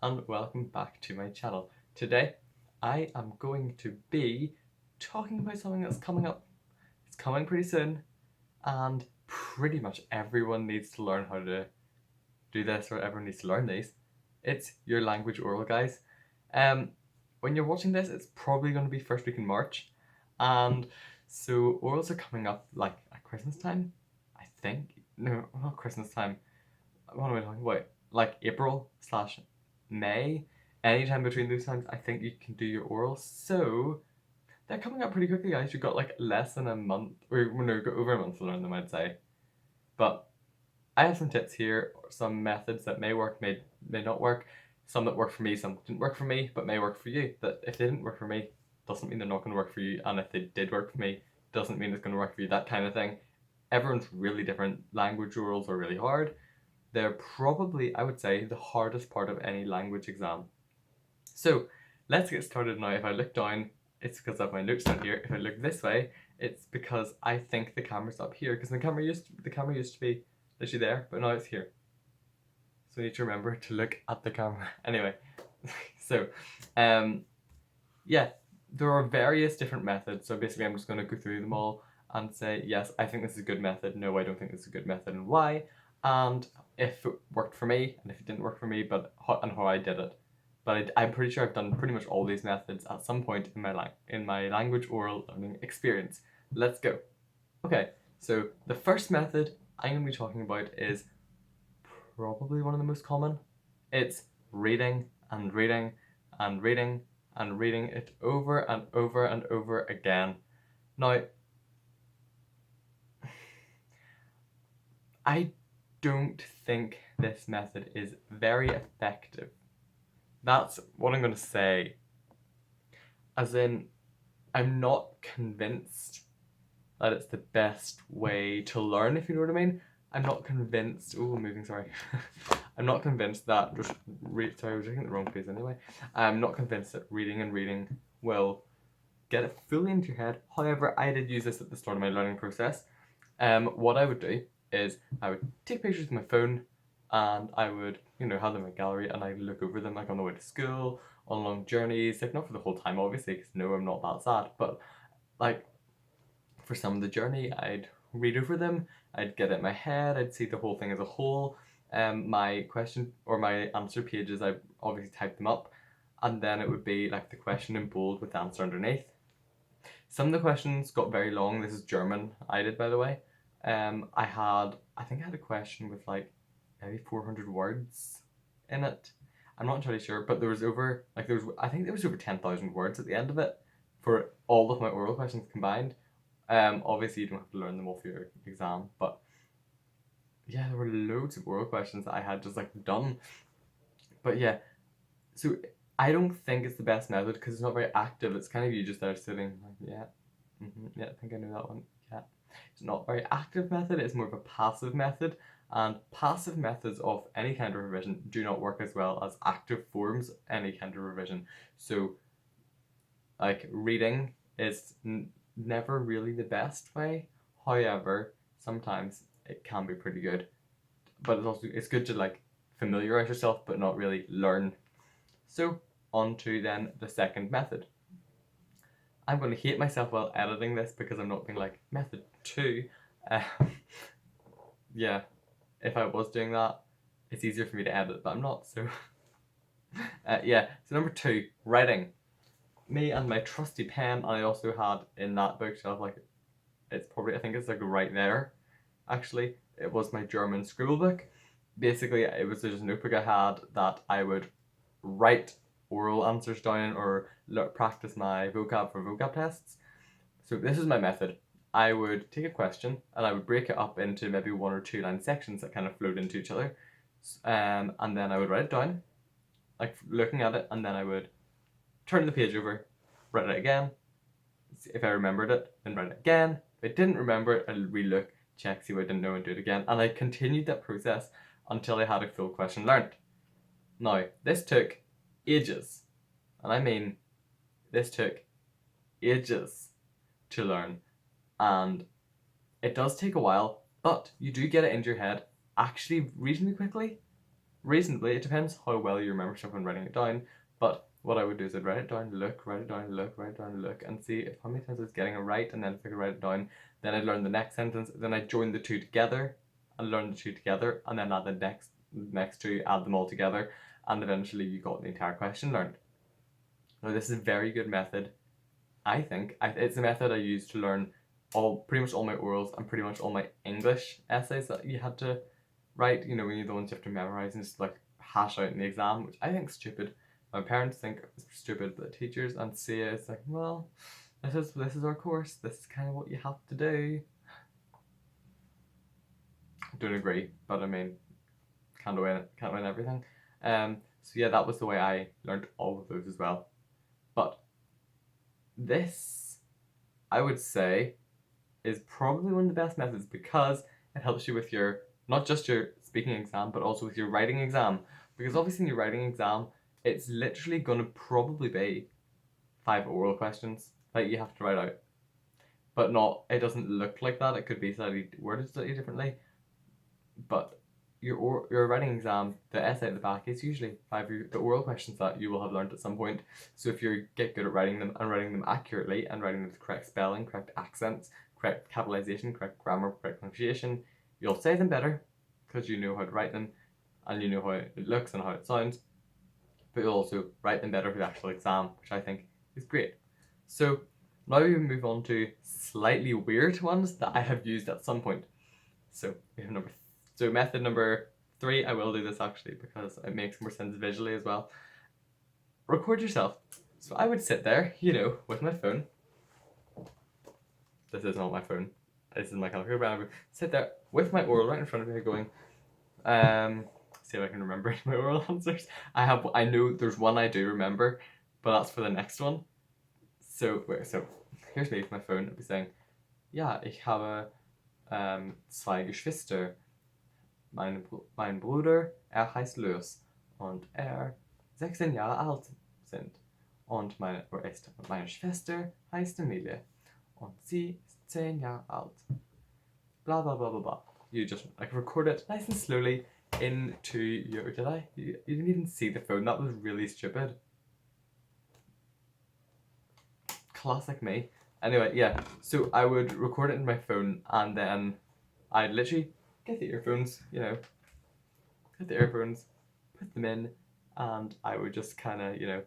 and welcome back to my channel. Today I am going to be talking about something that's coming up. It's coming pretty soon and pretty much everyone needs to learn how to do this, or everyone needs to learn these. It's your language oral, guys. When you're watching this, it's probably going to be first week in March, and so orals are coming up like at Christmas time, I think. No, not Christmas time. What am I talking about? Like April slash May. Anytime between those times, I think you can do your orals. So they're coming up pretty quickly, guys. You've got like less than a month, or no, you've got over a month to learn them, I'd say. But I have some tips here, some methods that may work, may not work. Some that work for me, some didn't work for me, but may work for you. That if they didn't work for me, doesn't mean they're not going to work for you. And if they did work for me, doesn't mean it's going to work for you. That kind of thing. Everyone's really different. Language orals are really hard. They're probably, I would say, the hardest part of any language exam. So let's get started now. If I look down, it's because I have my notes down here. If I look this way, it's because I think the camera's up here, because the camera used to be literally there, but now it's here. So I need to remember to look at the camera. Anyway, so yeah, there are various different methods. So basically I'm just going to go through them all and say, yes, I think this is a good method. No, I don't think this is a good method, and why. And if it worked for me, and if it didn't work for me, and how I did it. But I'm pretty sure I've done pretty much all these methods at some point in my language oral learning experience. Let's go. Okay, so the first method I'm going to be talking about is probably one of the most common. It's reading and reading and reading and reading it over and over and over again. Now, I don't think this method is very effective. That's what I'm going to say. As in, I'm not convinced that it's the best way to learn, if you know what I mean. I'm not convinced. Oh, I'm moving, sorry. I'm not convinced that sorry, I was looking at the wrong place anyway. I'm not convinced that reading and reading will get it fully into your head. However, I did use this at the start of my learning process. What I would do is I would take pictures with my phone, and I would, have them in my gallery, and I'd look over them like on the way to school, on long journeys, like not for the whole time obviously, because no, I'm not that sad, but like for some of the journey, I'd read over them, I'd get it in my head, I'd see the whole thing as a whole. My question or my answer pages, I obviously typed them up, and then it would be like the question in bold with the answer underneath. Some of the questions got very long. This is German, I did, by the way. I think I had a question with like maybe 400 words in it. I'm not entirely sure, but I think there was over 10,000 words at the end of it for all of my oral questions combined. Obviously you don't have to learn them all for your exam, but yeah, there were loads of oral questions that I had just like done. But yeah, so I don't think it's the best method because it's not very active. It's kind of you just there sitting like, yeah, yeah, I think I know that one. Yeah, it's not a very active method. It's more of a passive method, and passive methods of any kind of revision do not work as well as active forms of any kind of revision. So like reading is never really the best way. However, sometimes it can be pretty good, but it's good to like familiarize yourself but not really learn. So on to then the second method. I'm going to hate myself while editing this because I'm not being like method 2. Yeah, if I was doing that, it's easier for me to edit, but I'm not, so yeah. So number 2, writing. Me and my trusty pen, and I also had in that bookshelf, like it's probably, I think it's like right there actually, it was my German scribble book. Basically it was just a notebook I had that I would write oral answers down or practice my vocab for vocab tests. So this is my method. I would take a question and I would break it up into maybe 1 or 2 line sections that kind of flowed into each other, and then I would write it down, like looking at it, and then I would turn the page over, write it again. If I remembered it, then write it again. If I didn't remember it, I'd relook, check, see what I didn't know, and do it again. And I continued that process until I had a full question learned. Now, this took ages, and I mean this took ages to learn, and it does take a while, but you do get it into your head actually reasonably quickly. reasonably. It depends how well you remember stuff when writing it down. But what I would do is I'd write it down, look, write it down, look, write it down, look, and see if how many times I was getting it right, and then if I could write it down, then I'd learn the next sentence, then I'd join the two together, and learn the two together, and then add the next two, add them all together, and eventually you got the entire question learned. Now this is a very good method, I think. It's a method I used to learn pretty much all my orals and pretty much all my English essays that you had to write, you know, when you're the ones you have to memorize and just like hash out in the exam, which I think is stupid. My parents think it's stupid, but teachers and CA is like, well, this is our course, this is kind of what you have to do. Don't agree, but I mean, can't win everything. So yeah, that was the way I learned all of those as well. But this, I would say, is probably one of the best methods because it helps you with your, not just your speaking exam, but also with your writing exam. Because obviously in your writing exam, it's literally going to probably be 5 oral questions that you have to write out. But it doesn't look like that. It could be worded slightly differently. But your writing exam, the essay at the back is usually 5 the oral questions that you will have learned at some point. So if you get good at writing them and writing them accurately and writing them with correct spelling, correct accents, correct capitalization, correct grammar, correct punctuation, you'll say them better because you know how to write them and you know how it looks and how it sounds. But you'll also write them better for the actual exam, which I think is great. So now we move on to slightly weird ones that I have used at some point. So we have method number 3, I will do this actually because it makes more sense visually as well. Record yourself. So I would sit there, you know, with my phone. This is not my phone. This is my calculator, but I would sit there with my oral right in front of me going, see if I can remember my oral answers. I know there's one I do remember, but that's for the next one. So here's me with my phone. I'll be saying, ja, ich habe 2 Geschwister. Mein Bruder, heißt Luis und 16 Jahre alt sind. Und meine Schwester heißt Emilia und sie ist 10 Jahre alt. Blah blah blah blah blah. You just like record it nice and slowly into your. You didn't even see the phone. That was really stupid. Classic me. Anyway, yeah. So I would record it in my phone and then I'd literally get the earphones, you know, put them in, and I would just kind of, you know,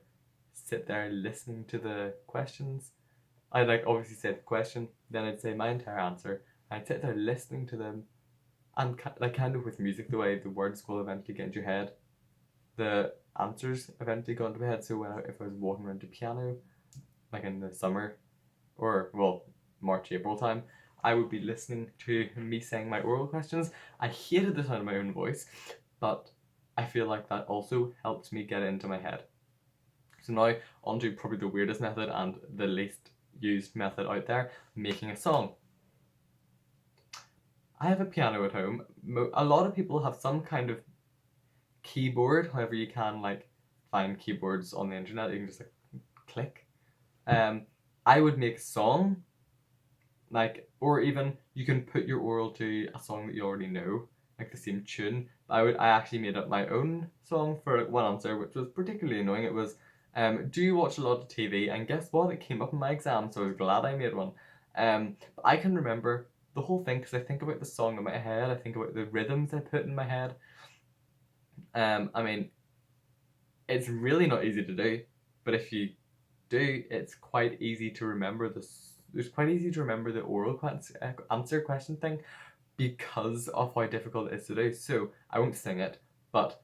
sit there listening to the questions. I'd like obviously say the question, then I'd say my entire answer. I'd sit there listening to them, and like kind of with music, the way the words will eventually get into your head, the answers eventually got into my head. So if I was walking around the piano, like in the summer, or well, March, April time, I would be listening to me saying my oral questions. I hated the sound of my own voice, but I feel like that also helped me get it into my head. So now on to probably the weirdest method and the least used method out there, making a song. I have a piano at home. A lot of people have some kind of keyboard, however you can like find keyboards on the internet, you can just like click. I would make a song, like, or even you can put your oral to a song that you already know, like the same tune. I actually made up my own song for like, one answer, which was particularly annoying. It was, do you watch a lot of TV? And guess what? It came up in my exam, so I was glad I made one. But I can remember the whole thing because I think about the song in my head. I think about the rhythms I put in my head. I mean, it's really not easy to do, but if you do, it's quite easy to remember this. It's quite easy to remember the oral answer question thing because of how difficult it is to do. So I won't sing it, but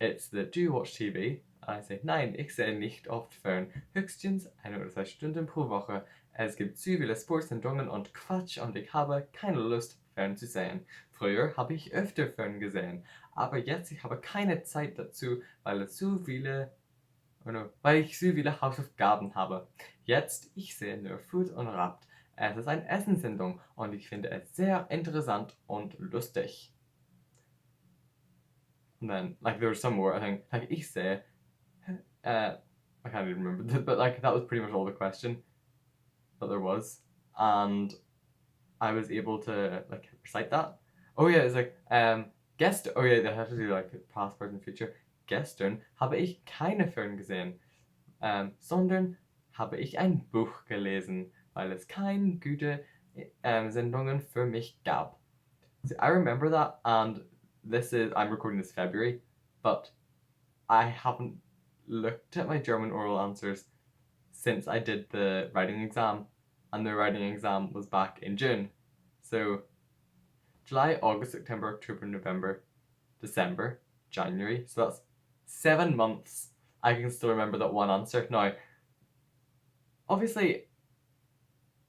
it's the do you watch TV? And I say, nein, ich sehe nicht oft fern. Höchstens 1 oder 2 Stunden pro Woche. Es gibt zu viele Sportsendungen und Quatsch und ich habe keine Lust, fern zu sehen. Früher habe ich öfter fern gesehen, aber jetzt ich habe keine Zeit dazu, weil ich so viele Hausaufgaben habe. Jetzt, ich sehe nur Food und Rapt. Es ist eine Essenssendung und ich finde es sehr interessant und lustig. And then, like, there was some more, I think, like, ich sehe, I can't even remember, but like, that was pretty much all the question that there was. And I was able to, like, recite that. Oh yeah, it's like, Oh yeah, they have to do like past, present, future. Gestern habe ich keine Film gesehen, sondern habe ich ein Buch gelesen, weil es keine gute Sendungen für mich gab. So I remember that, and I'm recording this February, but I haven't looked at my German oral answers since I did the writing exam, and the writing exam was back in June. So July, August, September, October, November, December, January. So that's 7 months. I can still remember that one answer. Now, obviously,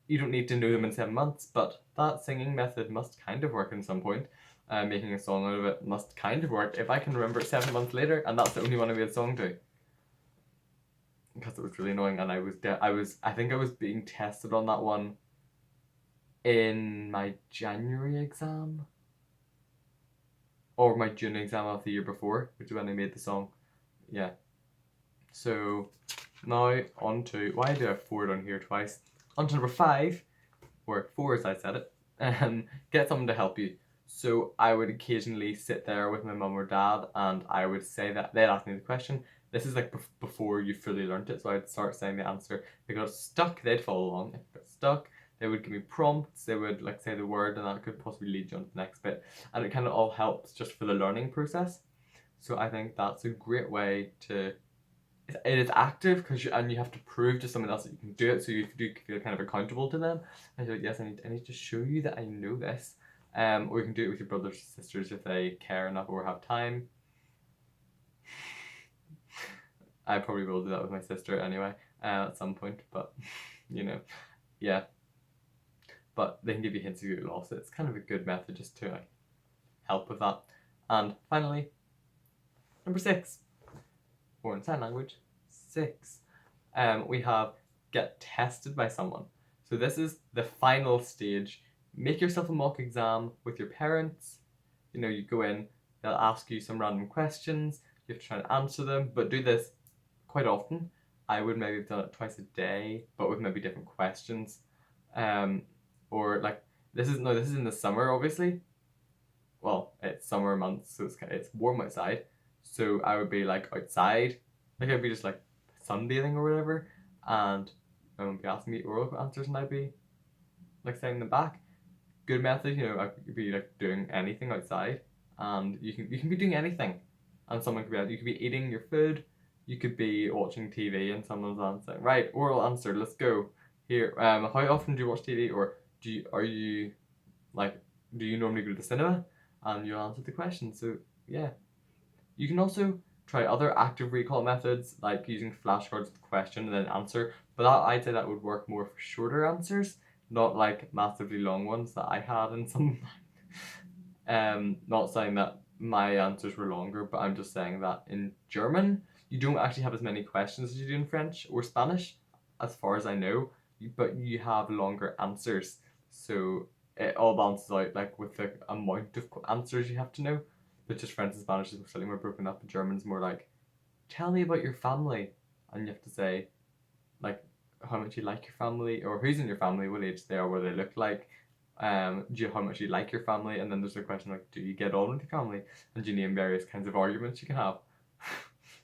you don't need to know them in 7 months, but that singing method must kind of work at some point. Making a song out of it must kind of work if I can remember it 7 months later, and that's the only one I made a song to. Because it was really annoying, and I think I was being tested on that one in my January exam, or my June exam of the year before, which is when I made the song. Yeah. So now on to, why do I have 4 down here twice? On to number 5, or 4 as I said it. Get someone to help you. So I would occasionally sit there with my mum or dad, and I would say that they'd ask me the question. This is like before you fully learnt it, so I'd start saying the answer. If it got stuck, they'd follow along. If it got stuck, they would give me prompts. They would like say the word, and that could possibly lead you on to the next bit. And it kind of all helps just for the learning process. So I think that's a great way to. It is active because you have to prove to someone else that you can do it, so you do feel kind of accountable to them. And you're like, yes, I need to show you that I know this. Or you can do it with your brothers and sisters if they care enough or have time. I probably will do that with my sister anyway, at some point, but you know, yeah. But they can give you hints if you get lost. It's kind of a good method just to like help with that. And finally, number 6. Foreign sign language 6. We have get tested by someone. So this is the final stage. Make yourself a mock exam with your parents. You know, you go in, they'll ask you some random questions. You have to try and answer them, but do this quite often. I would maybe have done it twice a day, but with maybe different questions. Or like this is in the summer, obviously. Well, it's summer months, so it's warm outside. So I would be like outside, like I'd be just like sunbathing or whatever, and I would be asking me oral answers, and I'd be like saying them back. Good method, you know, I could be like doing anything outside, and you can be doing anything, and someone could be you could be eating your food, you could be watching TV, and someone's answering. Right, oral answer, let's go. Here, how often do you watch TV, or do you normally go to the cinema? And you'll answer the question. So yeah. You can also try other active recall methods, like using flashcards with question and then answer, but I'd say that would work more for shorter answers, not like massively long ones that I had in some. Not saying that my answers were longer, but I'm just saying that in German, you don't actually have as many questions as you do in French or Spanish, as far as I know, but you have longer answers. So it all balances out like with the amount of answers you have to know. But just French and Spanish is slightly more broken up, and German's more like, tell me about your family. And you have to say, like, how much you like your family, or who's in your family, what age they are, what they look like, how much you like your family, and then there's a question like, do you get on with your family? And you name various kinds of arguments you can have.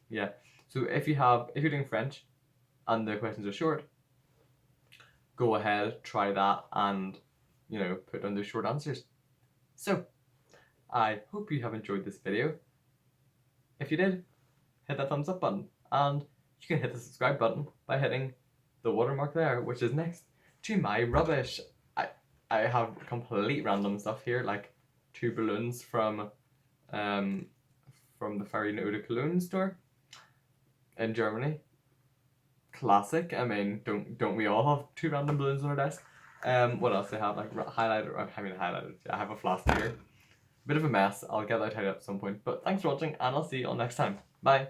Yeah. So if you're doing French and the questions are short, go ahead, try that, and you know, put down those short answers. So I hope you have enjoyed this video. If you did, hit that thumbs up button, and you can hit the subscribe button by hitting the watermark there, which is next to my rubbish. I have complete random stuff here, like 2 balloons from the Fairy Eau de Cologne store in Germany. Classic. I mean, don't we all have 2 random balloons on our desk? What else do I have? Like highlighter. I have a flask here. Bit of a mess. I'll get that tied up at some point. But thanks for watching, and I'll see you all next time. Bye.